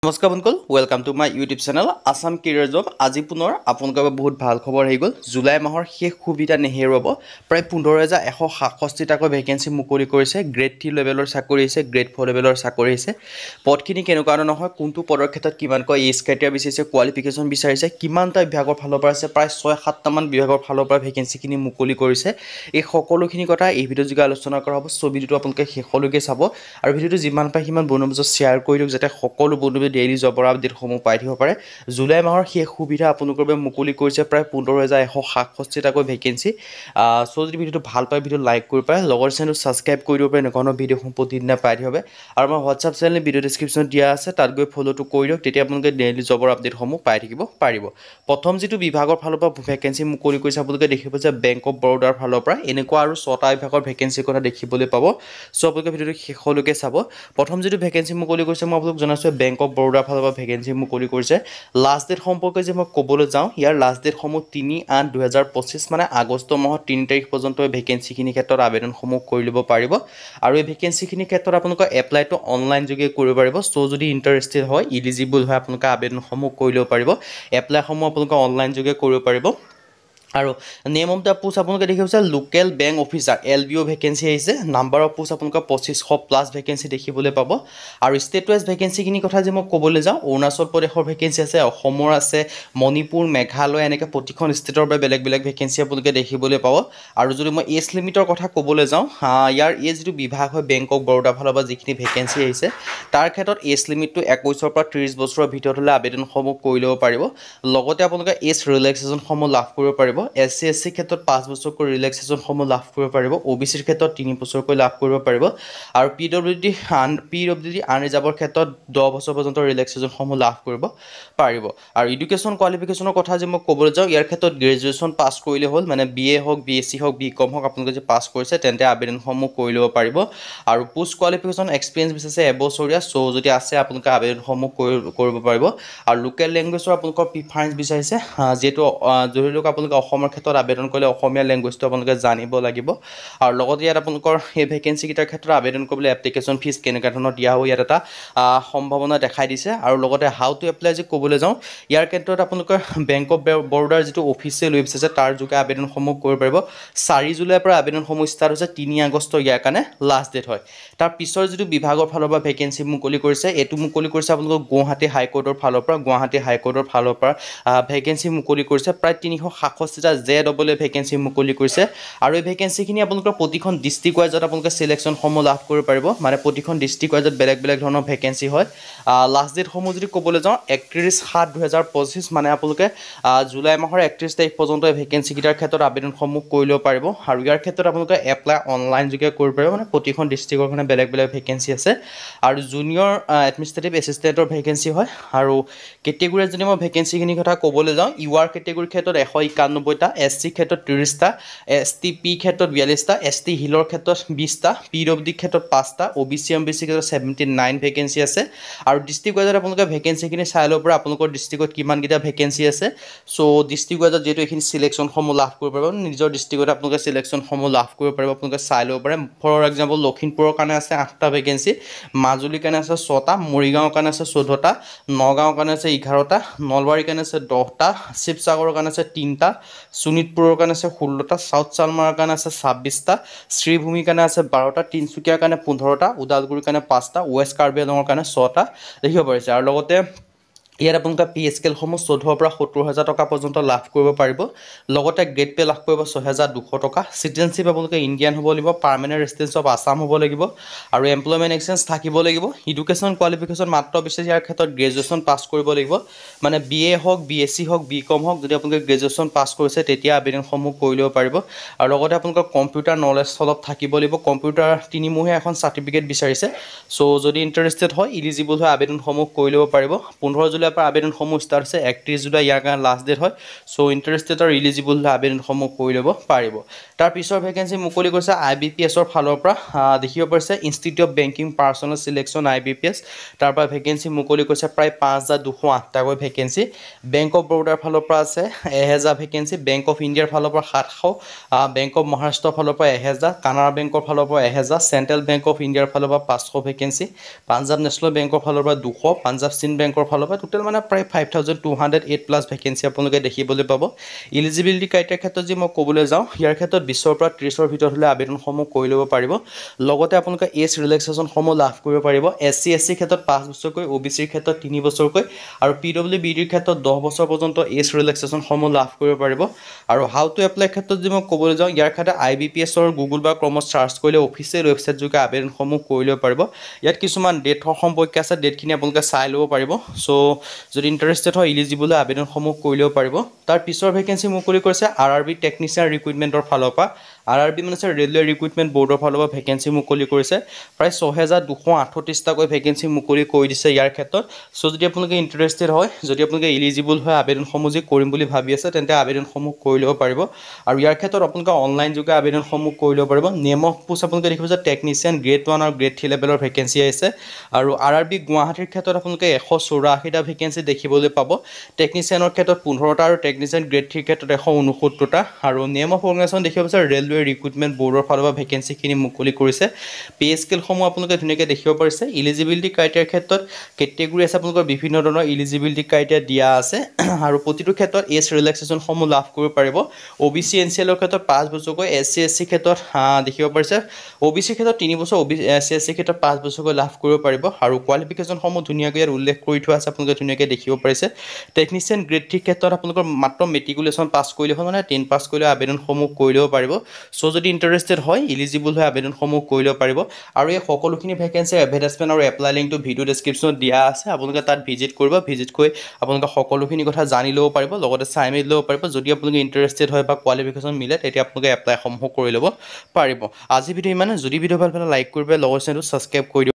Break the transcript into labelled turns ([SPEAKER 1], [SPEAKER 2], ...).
[SPEAKER 1] নমস্কাৰ বন্ধুসকল, welcome to my YouTube channel Assam career job. আজি পুনৰ আপোনালোকৰ বাবে বহুত ভাল খবৰ আহি গ'ল। জুলাই মাহৰ শেষ সুবিধা নেহেৰুৱাব। প্ৰায় 15,167টাকৈ ভেকেঞ্চি মুকলি কৰিছে। গ্ৰেড 3 লেভেলৰ চাকৰি আহিছে, গ্ৰেড 4 লেভেলৰ চাকৰি আহিছে। পদখিনি কেনেকুৱা নহয়, কোনটো পদৰ ক্ষেত্ৰত কিমানকৈ এজ ক্ৰাইটেৰিয়া বিচাৰিছে, কোৱালিফিকেশ্যন বিচাৰিছে, কিমানটা বিভাগৰ ফালৰ পৰা আছে, প্ৰায় 6-7টামান বিভাগৰ ফালৰ পৰা ভেকেঞ্চিখিনি মুকলি কৰিছে। এই সকলোখিনি কথা এই ভিডিঅ'ৰ যোগে আলোচনা কৰা হ'ব। চ' ভিডিঅ'টো আপোনালোকে শেষলৈকে চাব আৰু ভিডিঅ'টো যিমান পাৰে সিমান বন্ধুৰ মাজত শ্বেয়াৰ কৰি দিয়ক, যাতে সকলো বন্ধুৱে ডেইলি জবৰ আপডেটসমূহ পাই থাকিব পাৰে। জুলাই মাহৰ শেষ সুবিধা আপোনালোকৰ বাবে মুকলি কৰিছে প্ৰায় 15,167টাকৈ ভেকেঞ্চি। চ' যদি ভিডিঅ'টো ভাল পায়, ভিডিঅ'টো লাইক কৰিব পাৰে, লগৰ চেনেলটো ছাবস্ক্ৰাইব কৰি দিব পাৰে, এনেকুৱা ধৰণৰ ভিডিঅ'সমূহ প্ৰতিদিনে পাই থাকিব। আৰু আমাৰ হোৱাটছআপ চেনেল ভিডিঅ' ডিছক্ৰিপশ্যনত দিয়া আছে, তাত গৈ ফ'ল'টো কৰি দিয়ক, তেতিয়া আপোনালোকে ডেইলি জবৰ আপডেটসমূহ পাই থাকিব পাৰিব। প্ৰথম যিটো বিভাগৰ ফালৰ পৰা ভেকেঞ্চি মুকলি কৰিছে, আপোনালোকে দেখিব যে বেংক অফ বৰোদাৰ ফালৰ পৰা এনেকুৱা আৰু 6টা বিভাগৰ ভেকেঞ্চিৰ কথা দেখিবলৈ পাব। চ' আপোনালোকে ভিডিঅ'টো শেষলৈকে চাব। প্ৰথম যিটো ভেকেঞ্চি মুকলি কৰিছে, মই আপোনালোক জনাইছোঁ বেংক অফ বৰোদাৰ ফালৰ পৰা ভেকেঞ্চি মুকলি কৰিছে। লাষ্ট ডেট সম্পৰ্কে যে মই ক'বলৈ যাওঁ, ইয়াৰ লাষ্ট ডেটসমূহ 3/8/2025 মানে আগষ্ট মাহৰ 3 তাৰিখ পৰ্যন্ত ভেকেঞ্চিখিনিৰ ক্ষেত্ৰত আবেদনসমূহ কৰি ল'ব পাৰিব। আৰু এই ভেকেঞ্চিখিনিৰ ক্ষেত্ৰত আপোনালোকৰ এপ্লাইটো অনলাইন যোগে কৰিব পাৰিব। চ' যদি ইণ্টাৰেষ্টেড হয়, ইলিজিবল হয়, আপোনালোকে আবেদনসমূহ কৰি ল'ব পাৰিব। এপ্লাইসমূহ আপোনালোকে অনলাইন যোগে কৰিব পাৰিব। আৰু নেম অফ দ্য পোষ্ট আপোনালোকে দেখিব যে local bank officer LBO vacancy আহিছে। নাম্বাৰ অফ পোষ্ট আপোনালোকৰ 2500+ ভেকেঞ্চি দেখিবলৈ পাব। আৰু ষ্টেট ৱাইজ ভেকেঞ্চিখিনিৰ কথা যে মই ক'বলৈ যাওঁ, অৰুণাচল প্ৰদেশৰ ভেকেঞ্চি আছে, অসমৰ আছে, মণিপুৰ, মেঘালয়, এনেকৈ প্ৰতিখন ষ্টেটৰ পৰা বেলেগ বেলেগ ভেকেঞ্চি আপোনালোকে দেখিবলৈ পাব। আৰু যদি মই এজ লিমিটৰ কথা ক'বলৈ যাওঁ, ইয়াৰ এই যিটো বিভাগ হয় বেংক অফ বৰোদাৰ ফালৰ পৰা যিখিনি ভেকেঞ্চি আহিছে, তাৰ ক্ষেত্ৰত এজ লিমিটটো 21ৰ পৰা 30 বছৰৰ ভিতৰত হ'লে আবেদনসমূহ কৰি ল'ব পাৰিব। লগতে আপোনালোকে এজ ৰিলেক্সেশ্যনসমূহ লাভ কৰিব পাৰিব। SC SC ক্ষেত্ৰত 5 বছৰকৈ ৰিলেক্সেশ্যনসমূহ লাভ কৰিব পাৰিব। OBCৰ ক্ষেত্ৰত 3 বছৰকৈ লাভ কৰিব পাৰিব। আৰু PWD আনৰিজাৰ্ভৰ ক্ষেত্ৰত 10 বছৰ পৰ্যন্ত ৰিলেক্সেশ্যনসমূহ লাভ কৰিব পাৰিব। আৰু এডুকেশ্যন কোৱালিফিকেশ্যনৰ কথা যে মই ক'বলৈ যাওঁ, ইয়াৰ ক্ষেত্ৰত গ্ৰেজুৱেশ্যন পাছ কৰিলে হ'ল, মানে BA হওক, BSc হওক, BCom হওক, আপোনালোকে যে পাছ কৰিছে তেন্তে আবেদনসমূহ কৰি ল'ব পাৰিব। আৰু পোষ্ট কোৱালিফিকেশ্যন এক্সপিৰিয়েঞ্চ বিচাৰিছে এবছৰীয়া। চ' যদি আছে আপোনালোকে আবেদনসমূহ কৰিব পাৰিব। আৰু লোকেল লেংগুৱেজৰ আপোনালোকৰ প্ৰিফাৰেঞ্চ বিচাৰিছে, যিহেতু ধৰি লওক আপোনালোকে অসমৰ ক্ষেত্ৰত আবেদন কৰিলে অসমীয়া লেংগুৱেজটো আপোনালোকে জানিব লাগিব। আৰু লগতে ইয়াত আপোনালোকৰ এই ভেকেঞ্চিকেইটাৰ ক্ষেত্ৰত আবেদন কৰিবলৈ এপ্লিকেশ্যন ফিজ কেনেকুৱা ধৰণৰ দিয়া হ'ব, ইয়াত এটা সম্ভাৱনা দেখাই দিছে। আৰু লগতে হাউ টু এপ্লাই যে ক'বলৈ যাওঁ, ইয়াৰ ক্ষেত্ৰত আপোনালোকৰ বেংক অফ বৰোদাৰ যিটো অফিচিয়েল ৱেবছাইট আছে তাৰ যোগে আবেদনসমূহ কৰিব পাৰিব। 4 জুলাইৰ পৰা আবেদনসমূহ ষ্টাৰ্ট হৈছে, 3 আগষ্ট ইয়াৰ কাৰণে লাষ্ট ডেট হয়। তাৰ পিছৰ যিটো বিভাগৰ ফালৰ পৰা ভেকেঞ্চি মুকলি কৰিছে, এইটো মুকলি কৰিছে আপোনালোকৰ গুৱাহাটী হাইকোৰ্টৰ ফালৰ পৰা। গুৱাহাটী হাইকোৰ্টৰ ফালৰ পৰা ভেকেঞ্চি মুকলি কৰিছে, প্ৰায় 367টা JEE ভেকেঞ্চি মুকলি কৰিছে। আৰু এই ভেকেঞ্চিখিনি আপোনালোকৰ প্ৰতিখন ডিষ্ট্ৰিক্ট ৱাইজত আপোনালোকে চিলেকশ্যনসমূহ লাভ কৰিব পাৰিব। মানে প্ৰতিখন ডিষ্ট্ৰিক্ট ৱাইজত বেলেগ বেলেগ ধৰণৰ ভেকেঞ্চি হয়। লাষ্ট ডেটসমূহ যদি ক'বলৈ যাওঁ, 31/7/2025 মানে আপোনালোকে জুলাই মাহৰ 31 তাৰিখ পৰ্যন্ত এই ভেকেঞ্চিকেইটাৰ ক্ষেত্ৰত আবেদনসমূহ কৰি ল'ব পাৰিব। আৰু ইয়াৰ ক্ষেত্ৰত আপোনালোকে এপ্লাই অনলাইন যোগে কৰিব পাৰিব। মানে প্ৰতিখন ডিষ্ট্ৰিক্টৰ কাৰণে বেলেগ বেলেগ ভেকেঞ্চি আছে। আৰু জুনিয়ৰ এডমিনিষ্ট্ৰেটিভ এছিষ্টেণ্টৰ ভেকেঞ্চি হয়। আৰু কেটেগৰী যদি মই ভেকেঞ্চিখিনিৰ কথা ক'বলৈ যাওঁ, UR কেটেগৰীৰ ক্ষেত্ৰত 191টা, SC ক্ষেত্ৰত 30টা, STP ক্ষেত্ৰত 42টা, ST হিলৰ ক্ষেত্ৰত 20টা, PWD ক্ষেত্ৰত 5টা, OBC MBC ক্ষেত্ৰত 79 ভেকেঞ্চি আছে। আৰু ডিষ্ট্ৰিক্ট ৱাইজত আপোনালোকে ভেকেঞ্চিখিনি চাই ল'ব পাৰে, আপোনালোকৰ ডিষ্ট্ৰিক্টত কিমানকেইটা ভেকেঞ্চি আছে। চ' ডিষ্ট্ৰিক্ট ৱাইজত যিহেতু এইখিনি চিলেকশ্যনসমূহ লাভ কৰিব পাৰিব, নিজৰ ডিষ্ট্ৰিক্টত আপোনালোকে চিলেকশ্যনসমূহ লাভ কৰিব পাৰিব, আপোনালোকে চাই ল'ব পাৰে। ফৰ এক্সাম্পল লখিমপুৰৰ কাৰণে আছে 8টা ভেকেঞ্চি, মাজুলীৰ কাৰণে আছে 6টা, মৰিগাঁৱৰ কাৰণে আছে 14টা, নগাঁৱৰ কাৰণে আছে 11টা, নলবাৰীৰ কাৰণে আছে 10টা, শিৱসাগৰৰ কাৰণে আছে 3টা, শোণিতপুৰৰ কাৰণে আছে 16টা, চাউথ চালমাৰৰ কাৰণে আছে 26টা, শ্ৰীভূমিৰ কাৰণে আছে 12টা, তিনিচুকীয়াৰ কাৰণে 15টা, ওদালগুৰিৰ কাৰণে 5টা, ৱেষ্ট কাৰ্বি আংলঙৰ কাৰণে 6টা দেখিব পাৰিছে। আৰু লগতে ইয়াত আপোনালোকে পে স্কেলসমূহ 14,000 পৰা 70,000 টকা পৰ্যন্ত লাভ কৰিব পাৰিব। লগতে গ্ৰেড পে লাভ কৰিব 6,200 টকা। চিটিজেনশ্বিপ আপোনালোকে ইণ্ডিয়ান হ'ব লাগিব, পাৰ্মানেণ্ট ৰেচিডেঞ্চ অফ আছাম হ'ব লাগিব, আৰু এমপ্লয়মেণ্ট এক্সপেৰিয়েঞ্চ থাকিব লাগিব। এডুকেশ্যন কোৱালিফিকেশ্যন মাত্ৰ বিচাৰিছে, ইয়াৰ ক্ষেত্ৰত গ্ৰেজুৱেশ্যন পাছ কৰিব লাগিব। মানে BA হওক, BSc হওক, BCom হওক, যদি আপোনালোকে গ্ৰেজুৱেশ্যন পাছ কৰিছে তেতিয়া আবেদনসমূহ কৰি ল'ব পাৰিব। আৰু লগতে আপোনালোকৰ কম্পিউটাৰ নলেজ অলপ থাকিব লাগিব। কম্পিউটাৰ 3মহীয়া এখন চাৰ্টিফিকেট বিচাৰিছে। চ' যদি ইণ্টাৰেষ্টেড হয়, ইলিজিবল হয়, আবেদনসমূহ কৰি ল'ব পাৰিব। 15 জুলাই জুলাইৰ পৰা আবেদনসমূহ ষ্টাৰ্ট হৈছে 31 জুলাই ইয়াৰ কাৰণে লাষ্ট ডেট হয় সো ইন্টাৰেষ্টেড আৰু এলিজিবল হ'লে আবেদনসমূহ কৰি ল'ব পাৰিব তাৰ পিছৰ ভেকেন্সি মুকলি কৰিছে IBPS ৰ ফালৰ পৰা দেখিব পাৰিছে institute of banking personal selection IBPS তাৰ পৰা ভেকেন্সি মুকলি কৰিছে প্ৰায় 5208 টাকৈ ভেকেন্সি বেংক অফ বৰোদাৰ ফালৰ পৰা আছে 1000 ভেকেন্সি বেংক অফ ইণ্ডিয়াৰ ফালৰ পৰা 700 বেংক অফ মহাৰাষ্ট্ৰৰ ফালৰ পৰা 1000 কানাড়া বেংকৰ ফালৰ পৰা 1000 চেন্ট্ৰেল বেংক অফ ইণ্ডিয়াৰ ফালৰ পৰা 500 ভেকেন্সি পাঞ্জাব নেশ্যনেল বেংকৰ ফালৰ পৰা 200 পাঞ্জাব সিন্ধ বেংকৰ ফালৰ পৰা টোটেল মানে প্ৰায় 5208 প্লাস ভেকেন্সি আপোনালোকে দেখিবলৈ পাব এলিজিবিলিটি ক্ৰাইটেৰিয়া ক্ষেত্ৰত যে মই ক'বলৈ যাওঁ ইয়াৰ ক্ষেত্ৰত 20 ৰ পৰা 30 ৰ ভিতৰত হ'লে আবেদনসমূহ কৰি ল'ব পাৰিব লগতে আপোনালোকে এজ ৰিলেক্সেশ্যন সমূহ লাভ কৰিব পাৰিব SC SC ক্ষেত্ৰত 5 বছৰকৈ OBC ৰ ক্ষেত্ৰত 3 বছৰকৈ আৰু PWBD ৰ ক্ষেত্ৰত 10 বছৰ পৰ্যন্ত এজ ৰিলেক্সেশ্যন সমূহ লাভ কৰিব পাৰিব আৰু হাউ টু এপ্লাই ক্ষেত্ৰত যে মই ক'বলৈ যাওঁ ইয়াৰ ক্ষেত্ৰত IBPS ৰ গুগল বা ক্ৰমত সাৰ্চ কৰিলে অফিচিয়েল ৱেবছাইট যোগে আবেদনসমূহ কৰি ল'ব পাৰিব ইয়াত কিছুমান ডেটৰ সম্পৰ্কে আছে ডেটখিনি আপোনালোকে চাই ল'ব পাৰিব সো যদি ইন্টাৰেষ্টেড হয় এলিজিবল আবেদনসমূহ কৰি ল'ব পাৰিব তাৰ পিছৰ ভেকেন্সি মুকলি কৰিছে RRB টেকনিচিয়ান ৰিক্ৰুটমেন্টৰ ফালৰ পৰা RRB মানে ৰেলৱে ৰিক্ৰুটমেন্ট বৰ্ডৰ ফালৰ পৰা ভেকেন্সি মুকলি কৰিছে প্ৰায় 6238 টাকৈ ভেকেন্সি মুকলি কৰি দিছে ইয়াৰ ক্ষেত্ৰত সো যদি আপোনালোকে ইন্টাৰেষ্টেড হয় যদি আপোনালোকে এলিজিবল হয় আবেদনসমূহ যে কৰিম বুলি ভাবি আছে তেন্তে আবেদনসমূহ কৰি ল'ব পাৰিব আৰু ইয়াৰ ক্ষেত্ৰত আপোনালোকে অনলাইন যোগে আবেদনসমূহ কৰি ল'ব পাৰিব নেম অফ পোষ্ট আপোনালোকে দেখিব যে টেকনিচিয়ান গ্ৰেড 1 আৰু গ্ৰেড 3 লেভেলৰ ভেকেন্সি আছে আৰু RRB গুৱাহাটীৰ ক্ষেত্ৰত আপোনালোকে 184 টা ভেকেন্সি দেখিবলৈ পাব টেকনিচিয়ানৰ ক্ষেত্ৰত 15 টা আৰু টেকনিচিয়ান গ্ৰেড 3 ক্ষেত্ৰত 169 টা আৰু নেম অফ অৰ্গেনাইজেশ্যন দেখিব যে ৰেলৱে ৰিক্ৰুটমেন্ট বৰ্ডৰ ফালৰ পৰা ভেকেন্সিখিনি মুকলি কৰিছে পে স্কেলসমূহ আপোনালোকে ধুনীয়াকৈ দেখিব পাৰিছে এলিজিবিলিটি ক্ৰাইটেৰিয়া ক্ষেত্ৰত কেটেগৰী আছে আপোনালোকৰ বিভিন্ন ধৰণৰ এলিজিবিলিটি ক্ৰাইটেৰিয়া দিয়া আছে আৰু প্ৰতিটো ক্ষেত্ৰত এজ ৰিলেক্সেশ্যন সমূহ লাভ কৰিব পাৰিব OBC NCL ৰ ক্ষেত্ৰত 5 বছৰকৈ SC SC ক্ষেত্ৰত দেখিব পাৰিছে OBC ক্ষেত্ৰত 3 বছৰ SC SC ক্ষেত্ৰত 5 বছৰকৈ লাভ কৰিব পাৰিব আৰু কোৱালিফিকেশ্যন সমূহ ধুনীয়াকৈ উল্লেখ কৰি থোৱা আছে আপোনালোকে ধুনীয়াকৈ দেখিব পাৰিছে টেকনিচিয়ান গ্ৰেড 3 ক্ষেত্ৰত আপোনালোকৰ মাত্ৰ মেট্ৰিকুলেশ্যন পাছ কৰিলে হ'ল মানে 10 পাছ কৰিলে আবেদনসমূহ কৰি ল'ব পাৰিব সো যদি ইন্টাৰেষ্টেড হয় এলিজিবল হয় আবেদনসমূহ কৰি ল'ব পাৰিব আৰু এই সকলোখিনি ভেকেন্সি এডভাৰটাইজমেন্ট আৰু এপ্লাই লিংকটো ভিডিও ডেসক্ৰিপচনত দিয়া আছে আপোনালোকে তাত ভিজিট কৰিব ভিজিট কৰি আপোনালোকে সকলোখিনি কথা জানি ল'ব পাৰিব লগতে চাই মেলি ল'ব পাৰিব যদি আপোনালোকে ইন্টাৰেষ্টেড হয় বা কোৱালিফিকেশ্যন মিলে তেতিয়া আপোনালোকে এপ্লাই সমূহ কৰি ল'ব পাৰিব আজি ভিডিও ইমানে যদি ভিডিও ভাল পালে লাইক কৰিব লগৰ চেনেলটো সাবস্ক্ৰাইব কৰি